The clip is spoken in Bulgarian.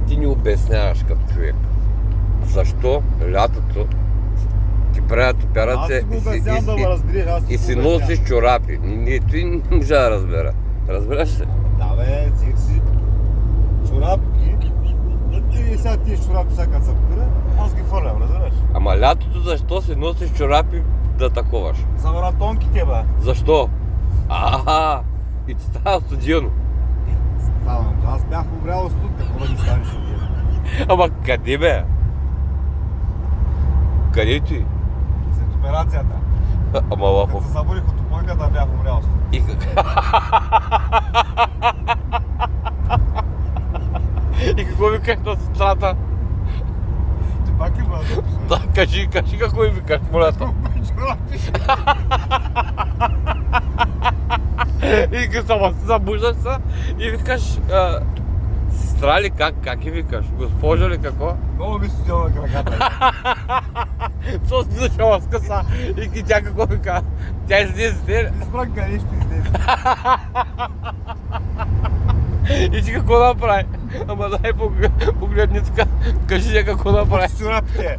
ти ни обясняваш като човек. Защо лятото ти правят операция Аз го обяснявам да го разбереш, аз и си носиш чорапи. Той не може да разбера. Разбираш ли? Да бе, взех си чорапки и сега тия чорапи сега като се побира, аз ги фърлям, разбираш? Ама лятото защо си носиш чорапи да таковаш? За маратонките, бе. Защо? И ти става студено. Ставам, аз бях обрял студ, какво да ми стане студено. Ама къде бе? Къде ти? След операцията. Ама Като се събудих от опойката, бях умрял студ. И И какво викаш на сестрата? Ти пак ли бъде? Да, кажи какво ми викаш, моля те. Чорапи. И като само се забуждаш се и викаш, сестра ли как и викаш? Госпожа ли какво? Много ми студено на краката. То си зашла с къса и тя какво вика? Тя излезе. Не спрах къде ще излезе. И ти какво направи? Ама дай погледни така, кажи какво направи. С чорапите.